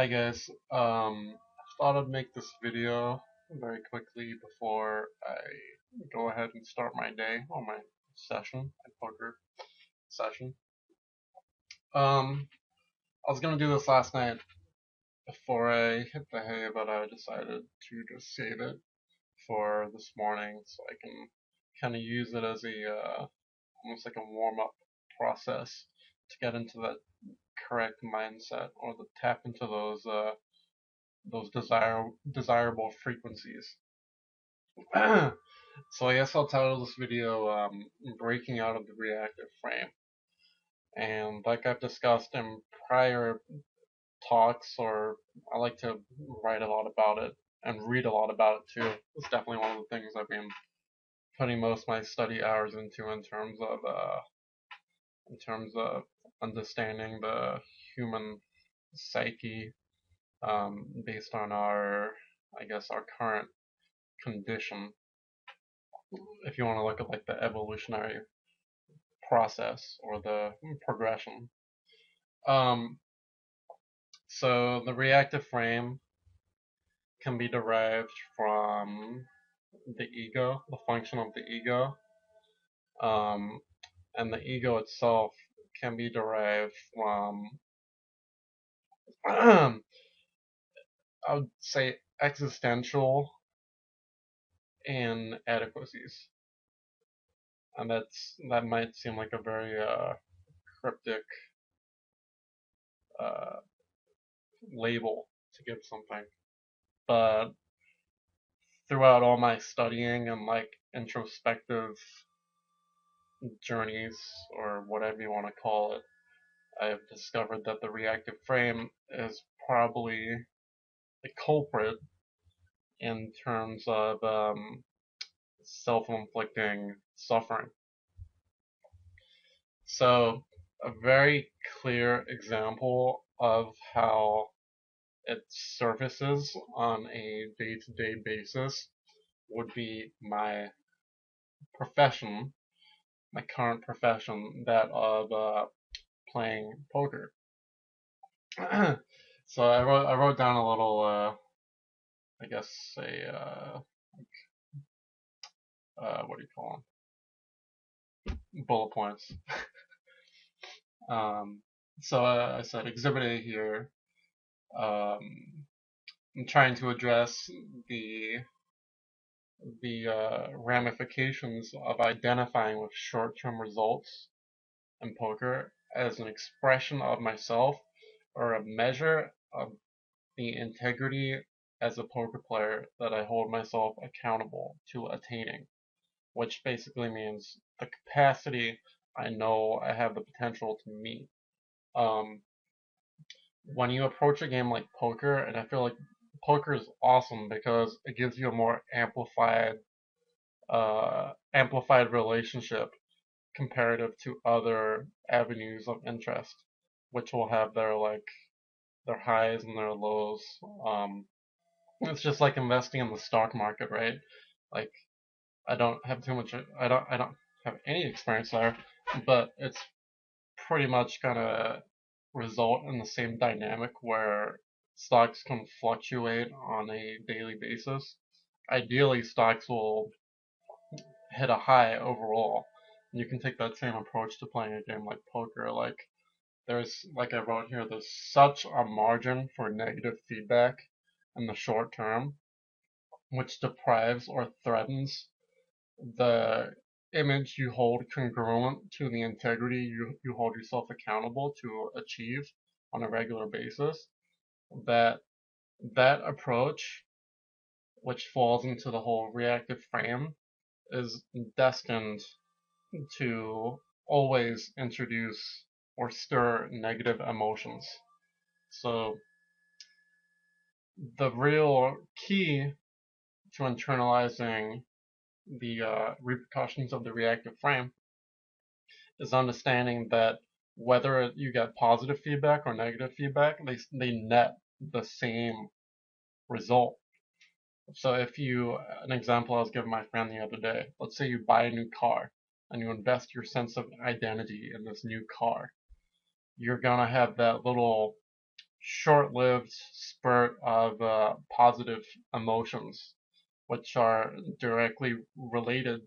Hi guys, I thought I'd make this video very quickly before I go ahead and start my day or my session, my poker session. I was gonna do this last night before I hit the hay, but I decided to just save it for this morning so I can kind of use it as a almost like a warm-up process to get into that correct mindset or to tap into those desirable frequencies. So I guess I'll title this video Breaking Out of the Reactive Frame. And like I've discussed in prior talks, or I like to write a lot about it and read a lot about it too. It's definitely one of the things I've been putting most of my study hours into in terms of understanding the human psyche based on I guess, our current condition. If you want to look at like the evolutionary process or the progression. Um, so the reactive frame can be derived from the ego, the function of the ego, um, and the ego itself can be derived from, I would say, existential inadequacies, and that might seem like a very cryptic uh, label to give something, but throughout all my studying and like introspective journeys or whatever you want to call it, I've discovered that the reactive frame is probably the culprit in terms of self-inflicting suffering. So a very clear example of how it surfaces on a day-to-day basis would be my profession, my current profession, that of playing poker. So I wrote down a little I guess a what do you call them, bullet points. Um, so I said Exhibit A here. I'm trying to address the ramifications of identifying with short-term results in poker as an expression of myself or a measure of the integrity as a poker player that I hold myself accountable to attaining, which basically means the capacity I know I have the potential to meet. Um, when you approach a game like poker, and I feel like poker is awesome because it gives you a more amplified relationship comparative to other avenues of interest, which will have their highs and their lows. It's just like investing in the stock market, right? Like I don't have too much. I don't have any experience there, but it's pretty much gonna result in the same dynamic where stocks can fluctuate on a daily basis. Ideally, stocks will hit a high overall. You can take that same approach to playing a game like poker. Like I wrote here, there's such a margin for negative feedback in the short term, which deprives or threatens the image you hold congruent to the integrity you hold yourself accountable to achieve on a regular basis, that that approach, which falls into the whole reactive frame, is destined to always introduce or stir negative emotions. So the real key to internalizing the repercussions of the reactive frame is understanding that whether you get positive feedback or negative feedback, they net the same result. So an example I was giving my friend the other day, let's say you buy a new car and you invest your sense of identity in this new car. You're gonna have that little short-lived spurt of positive emotions, which are directly related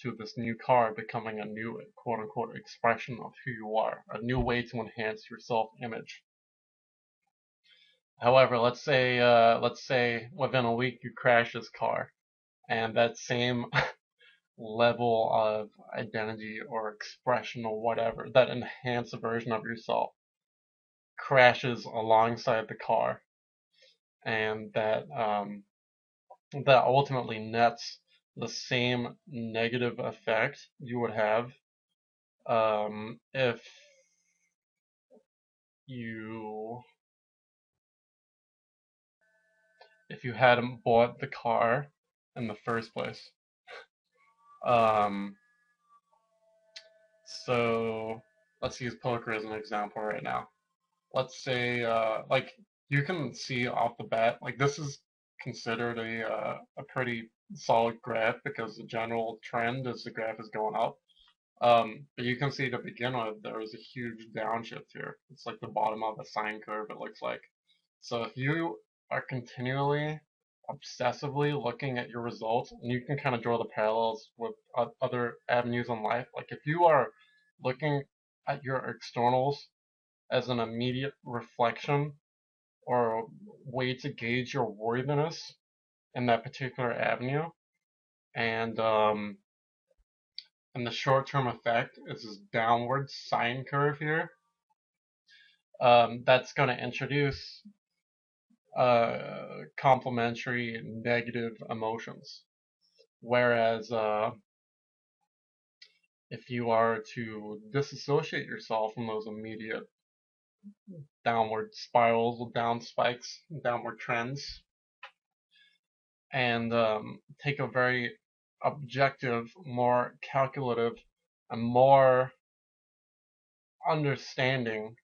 to this new car becoming a new quote-unquote expression of who you are, a new way to enhance your self-image. However, let's say within a week you crash this car, and that same level of identity or expression or whatever, that enhanced version of yourself, crashes alongside the car, and that ultimately nets the same negative effect you would have if you if you hadn't bought the car in the first place. Um, so let's use poker as an example right now. Let's say like you can see off the bat, like this is considered a pretty solid graph because the general trend is the graph is going up. But you can see to begin with, there is a huge downshift here. It's like the bottom of a sine curve, it looks like. So if you are continually, obsessively looking at your results, and you can kind of draw the parallels with other avenues in life. Like if you are looking at your externals as an immediate reflection or a way to gauge your worthiness in that particular avenue, and and the short-term effect is this downward sine curve here. That's going to introduce complementary negative emotions. Whereas if you are to disassociate yourself from those immediate downward spirals, down spikes, downward trends, and take a very objective, more calculative, and more understanding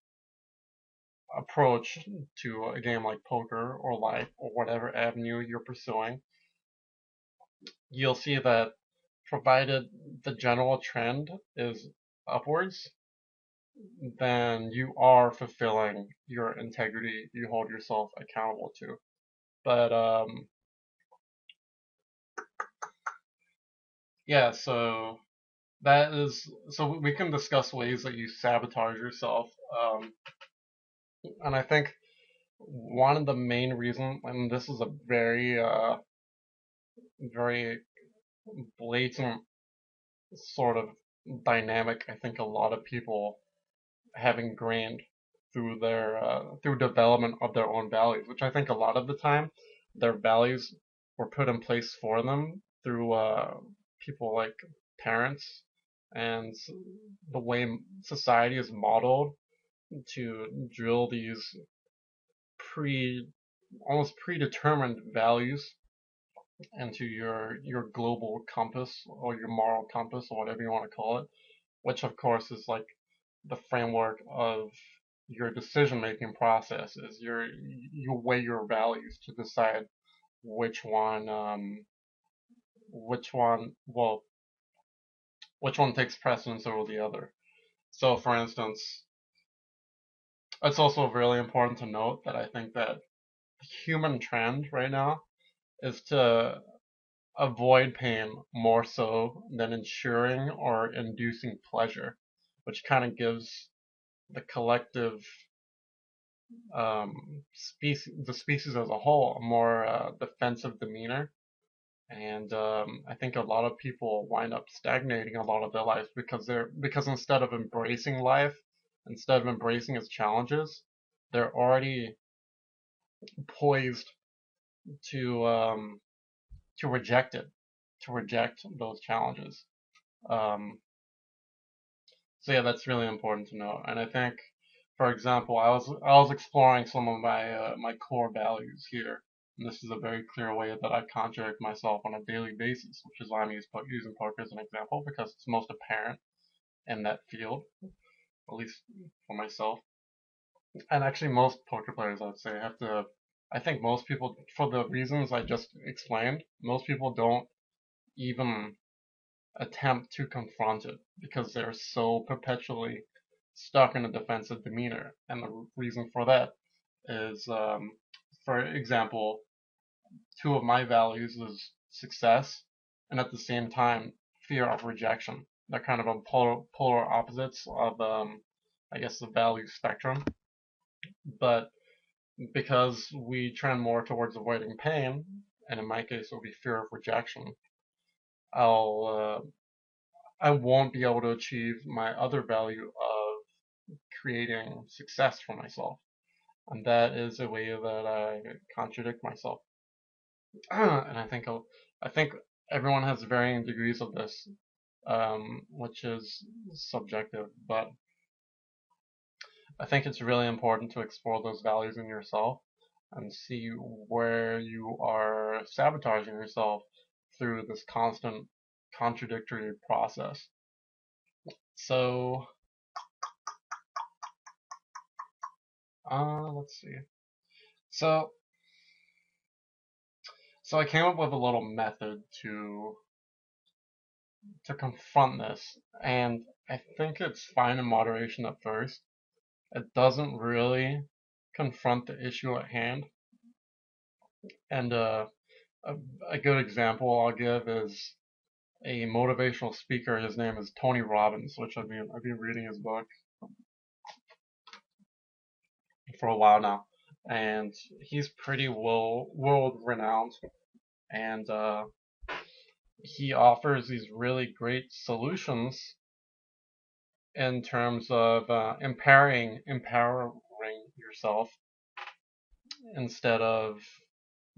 approach to a game like poker or life or whatever avenue you're pursuing, you'll see that provided the general trend is upwards, then you are fulfilling your integrity you hold yourself accountable to. But yeah, so we can discuss ways that you sabotage yourself. And I think one of the main reasons, and this is a very blatant sort of dynamic I think a lot of people have ingrained through their through development of their own values, which I think a lot of the time their values were put in place for them through people like parents and the way society is modeled to drill these pre almost predetermined values into your global compass or your moral compass or whatever you want to call it, which of course is like the framework of your decision making process. Is you weigh your values to decide which one which one well which one takes precedence over the other. So for instance, it's also really important to note that I think that the human trend right now is to avoid pain more so than ensuring or inducing pleasure, which kind of gives the collective the species as a whole a more defensive demeanor. And I think a lot of people wind up stagnating a lot of their lives because instead of embracing life, instead of embracing its challenges, they're already poised to um, to reject it, to reject those challenges. Um, so yeah, that's really important to know. And I think, for example, I was exploring some of my core values here. And this is a very clear way that I contradict myself on a daily basis, which is why I'm using poker as an example because it's most apparent in that field, at least for myself. And actually, most poker players, I'd say, have to. I think most people, for the reasons I just explained, most people don't even attempt to confront it because they're so perpetually stuck in a defensive demeanor. And the reason for that is, for example, two of my values is success and at the same time fear of rejection. They're kind of on polar opposites of, I guess, the value spectrum. But because we trend more towards avoiding pain, and in my case it will be fear of rejection, I'll I won't be able to achieve my other value of creating success for myself, and that is a way that I contradict myself. And I think everyone has varying degrees of this, which is subjective, but I think it's really important to explore those values in yourself and see where you are sabotaging yourself through this constant contradictory process. So, let's see. So, so I came up with a little method to confront this, and I think it's fine in moderation at first. It doesn't really confront the issue at hand, and a, a good example I'll give is a motivational speaker. His name is Tony Robbins, which I've been reading his book for a while now, and he's pretty world renowned, and he offers these really great solutions in terms of empowering yourself instead of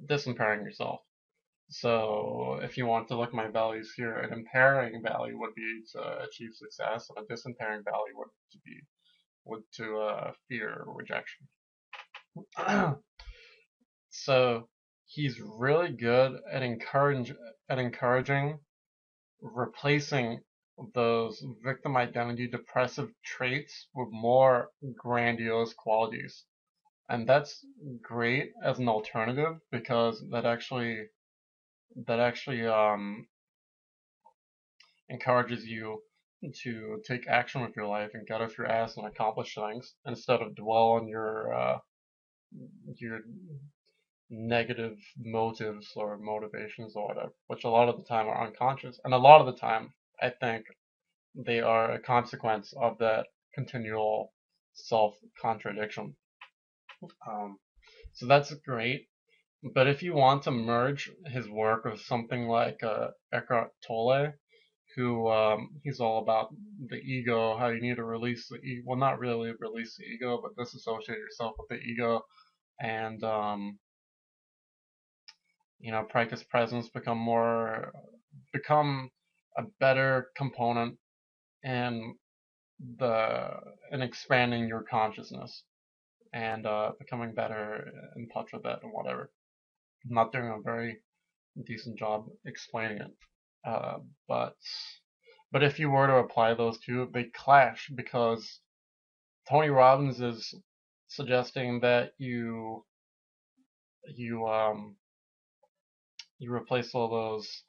disempowering yourself. So if you want to look at my values here, an empowering value would be to achieve success, and a disempowering value would to fear rejection. So he's really good at encouraging replacing those victim identity depressive traits with more grandiose qualities. And that's great as an alternative because that actually encourages you to take action with your life and get off your ass and accomplish things instead of dwell on your negative motives or motivations or whatever, which a lot of the time are unconscious, and a lot of the time I think they are a consequence of that continual self contradiction. Um, so that's great. But if you want to merge his work with something like Eckhart Tolle, who he's all about the ego, how you need to release the ego. Well, not really release the ego, but disassociate yourself with the ego, and practice presence, become a better component in the in expanding your consciousness and becoming better in touch with it and whatever. I'm not doing a very decent job explaining it, uh, but but if you were to apply those two, they clash because Tony Robbins is suggesting that you you replace all those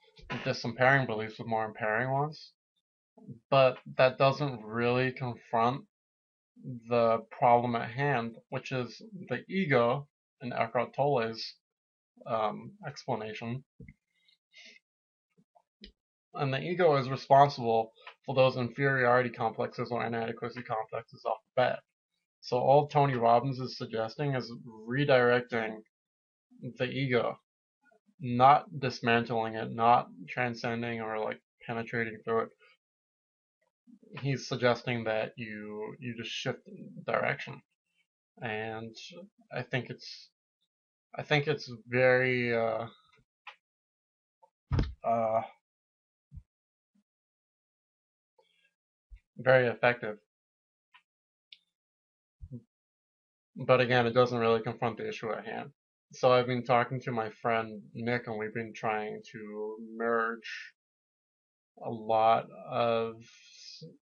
disempowering beliefs with more empowering ones, but that doesn't really confront the problem at hand, which is the ego in Eckhart Tolle's explanation. And the ego is responsible for those inferiority complexes or inadequacy complexes off the bat. So all Tony Robbins is suggesting is redirecting the ego, not dismantling it, not transcending or like penetrating through it. He's suggesting that you just shift direction, and I think it's I think it's very uh, very effective. But again, it doesn't really confront the issue at hand. So I've been talking to my friend Nick, and we've been trying to merge a lot of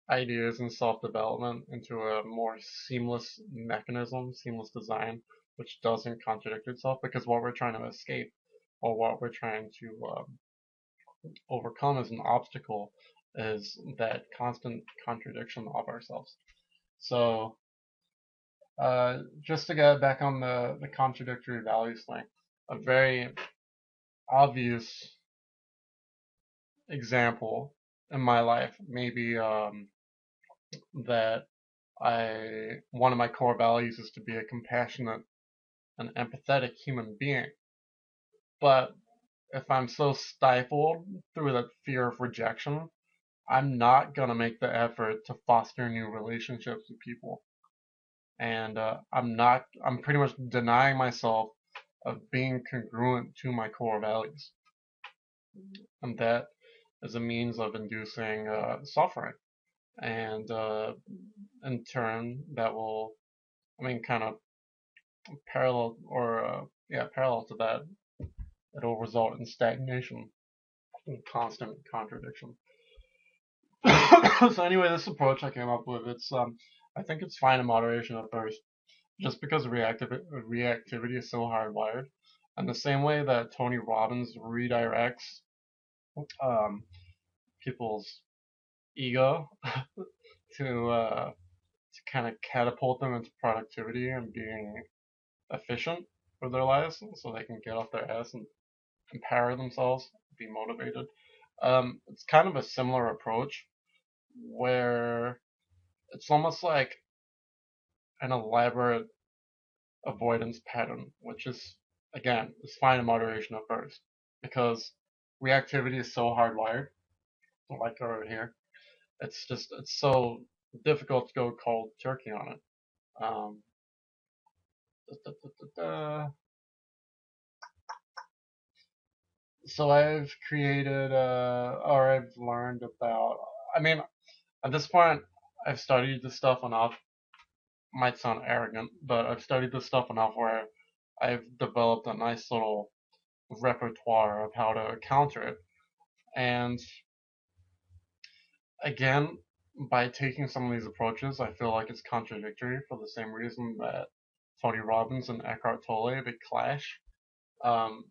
ideas in self-development into a more seamless mechanism, seamless design, which doesn't contradict itself. Because what we're trying to escape, or what we're trying to overcome as an obstacle, is that constant contradiction of ourselves. So Just to get back on the contradictory values thing, a very obvious example in my life, maybe that I one of my core values is to be a compassionate and empathetic human being. But if I'm so stifled through that fear of rejection, I'm not gonna make the effort to foster new relationships with people. And I'm pretty much denying myself of being congruent to my core values. And that is a means of inducing suffering. And in turn, that will, kind of parallel or, parallel to that, it'll result in stagnation and constant contradiction. So anyway, this approach I came up with, I think it's fine in moderation at first, just because reactivity is so hardwired. And the same way that Tony Robbins redirects um, people's ego to kind of catapult them into productivity and being efficient for their lives, so they can get off their ass and empower themselves, be motivated. It's kind of a similar approach where it's almost like an elaborate avoidance pattern, which is, again, is fine in moderation at first, because reactivity is so hardwired, like over here. It's so difficult to go cold turkey on it. Um, da, da, da, da. So I've created, or I've learned about. I mean, at this point, I've studied this stuff enough. Might sound arrogant, but I've studied this stuff enough where I've developed a nice little repertoire of how to counter it. And again, by taking some of these approaches, I feel like it's contradictory for the same reason that Tony Robbins and Eckhart Tolle, they clash. Um,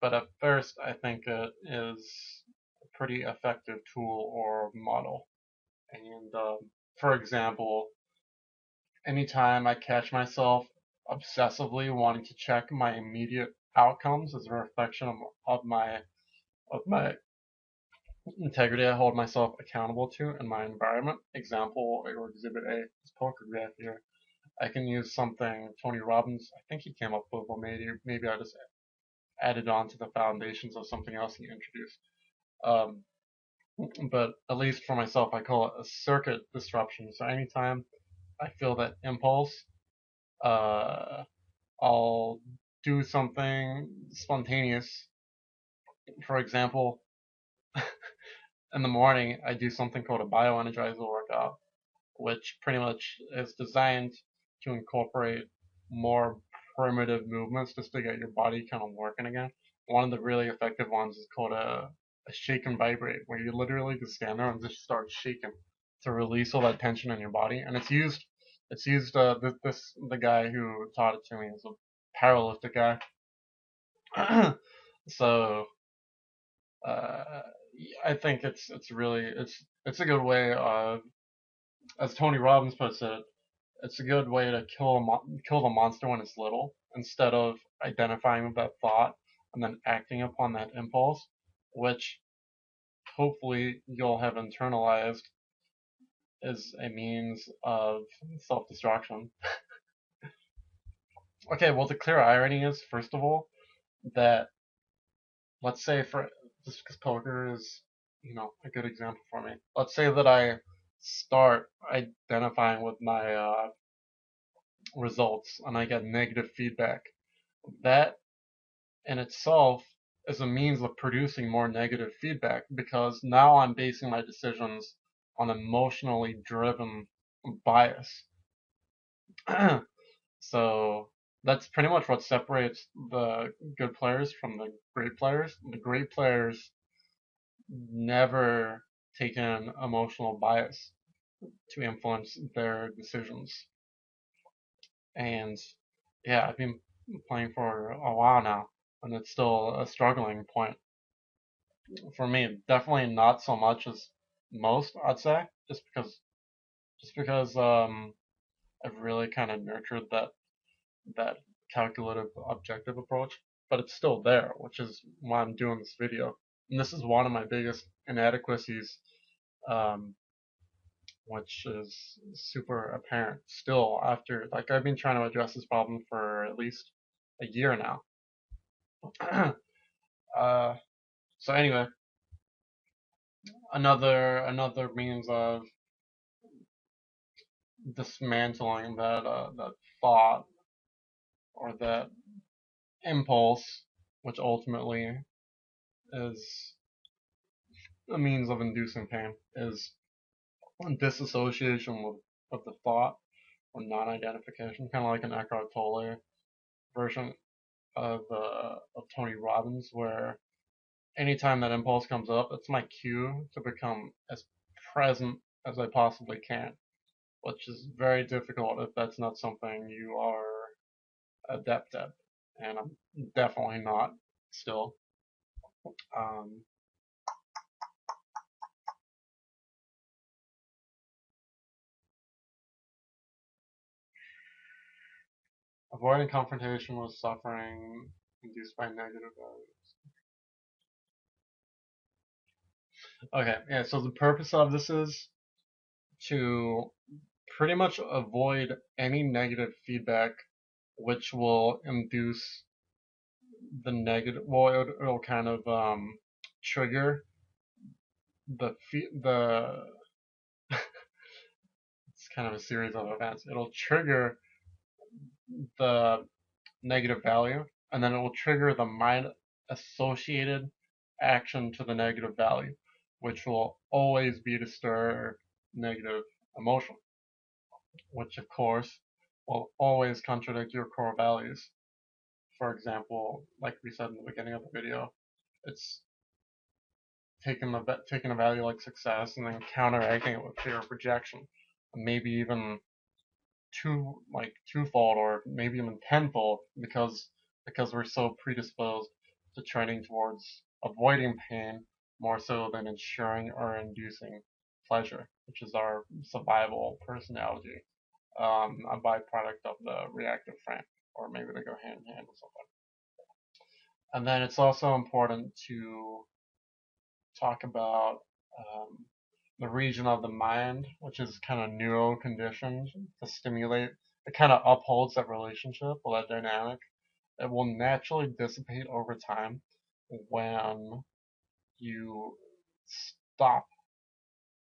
but at first, I think it is a pretty effective tool or model. And for example, anytime I catch myself obsessively wanting to check my immediate outcomes as a reflection of my integrity I hold myself accountable to in my environment. Example or exhibit A is poker graph here. I can use something Tony Robbins, I think he came up with, or maybe I just added on to the foundations of something else he introduced. Um, but at least for myself, I call it a circuit disruption. So anytime I feel that impulse, uh, I'll do something spontaneous. For example, in the morning, I do something called a bioenergizer workout, which pretty much is designed to incorporate more primitive movements just to get your body kind of working again. One of the really effective ones is called a shake and vibrate, where you literally just stand there and just start shaking to release all that tension in your body. And it's used the guy who taught it to me is a powerlifter guy. So uh, I think it's a good way of, as Tony Robbins puts it, it's a good way to kill the monster when it's little, instead of identifying with that thought and then acting upon that impulse, which hopefully you'll have internalized as a means of self-destruction. Okay, well, the clear irony is, first of all, that, let's say, for just because poker is, a good example for me. Let's say that I start identifying with my results and I get negative feedback. That in itself is a means of producing more negative feedback, because now I'm basing my decisions on emotionally driven bias. So that's pretty much what separates the good players from the great players. The great players never take in emotional bias to influence their decisions. And yeah, I've been playing for a while now, and it's still a struggling point for me. Definitely not so much as most, I'd say, just because I've really kind of nurtured that calculative objective approach, but it's still there, which is why I'm doing this video. And this is one of my biggest inadequacies, um, which is super apparent still after, like, I've been trying to address this problem for at least a year now. uh, so anyway, another means of dismantling that thought or that impulse, which ultimately is a means of inducing pain, is disassociation with the thought or non-identification, kind of like an Eckhart Tolle version of Tony Robbins, where anytime that impulse comes up, it's my cue to become as present as I possibly can, which is very difficult if that's not something you are adept at, and I'm definitely not still. Um, Avoiding confrontation with suffering induced by negative values. Okay, yeah, so the purpose of this is to pretty much avoid any negative feedback which will induce the negative, well, it'll kind of trigger the it's kind of a series of events. It'll trigger the negative value, and then it will trigger the mind associated action to the negative value, which will always be to stir negative emotion, which of course will always contradict your core values. For example, like we said in the beginning of the video, it's taking a value like success and then counteracting it with fear of rejection, maybe even twofold or maybe even tenfold because we're so predisposed to trending towards avoiding pain more so than ensuring or inducing pleasure, which is our survival personality, a byproduct of the reactive frame, or maybe they go hand in hand or something. And then it's also important to talk about um, the region of the mind, which is kind of neural conditioned to stimulate. It kind of upholds that relationship or that dynamic. It will naturally dissipate over time when you stop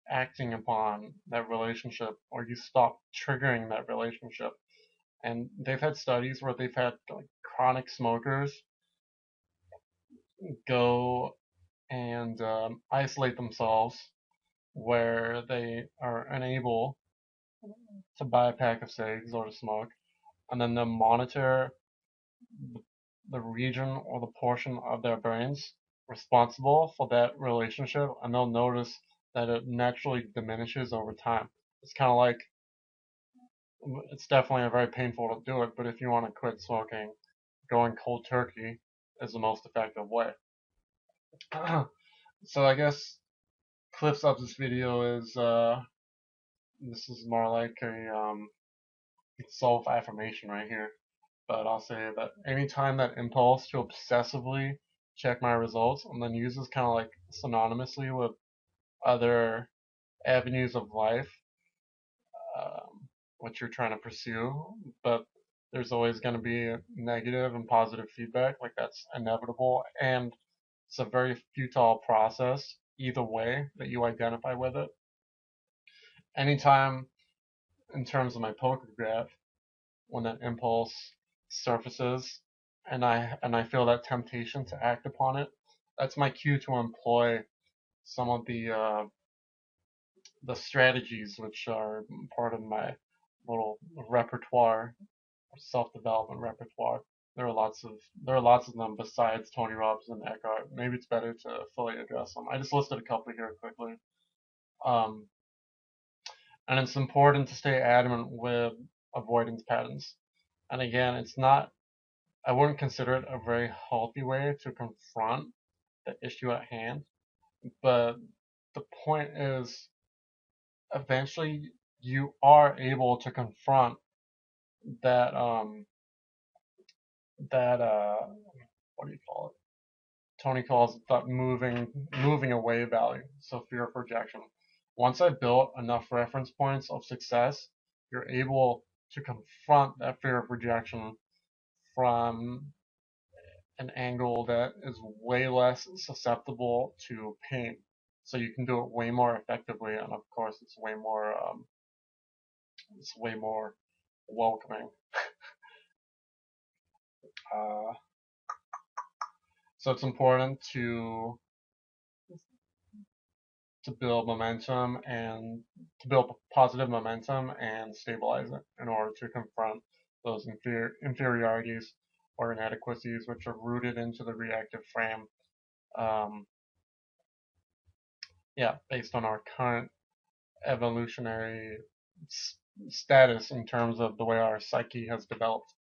acting upon that relationship or you stop triggering that relationship. And they've had studies where they've had like chronic smokers go and isolate themselves where they are unable to buy a pack of cigs or to smoke, and then they'll monitor the region or the portion of their brains responsible for that relationship, and they'll notice that it naturally diminishes over time. It's kind of like, it's definitely a very painful to do it, but if you want to quit smoking, going cold turkey is the most effective way. So I guess clips of this video is this is more like a self-affirmation right here. But I'll say that anytime that impulse to obsessively check my results and then use this kind of like synonymously with other avenues of life, what you're trying to pursue, but there's always going to be negative and positive feedback, like that's inevitable, and it's a very futile process either way that you identify with it. Anytime in terms of my poker graph, when that impulse surfaces and I feel that temptation to act upon it, that's my cue to employ some of the strategies which are part of my little repertoire, self-development repertoire. There are lots of them besides Tony Robbins and Eckhart. Maybe it's better to fully address them. I just listed a couple here quickly. Um, and it's important to stay adamant with avoidance patterns. And again, it's not, I wouldn't consider it a very healthy way to confront the issue at hand, but the point is eventually you are able to confront that that what do you call it? Tony calls it that moving away value. So fear of rejection. Once I built enough reference points of success, you're able to confront that fear of rejection from an angle that is way less susceptible to pain. So you can do it way more effectively, and of course, it's way more welcoming. Uh, so it's important to build momentum and to build positive momentum and stabilize it in order to confront those inferiorities or inadequacies which are rooted into the reactive frame. Um, yeah, based on our current evolutionary status in terms of the way our psyche has developed.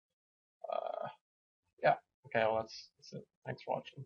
Yeah. Okay. Well, that's it. Thanks for watching.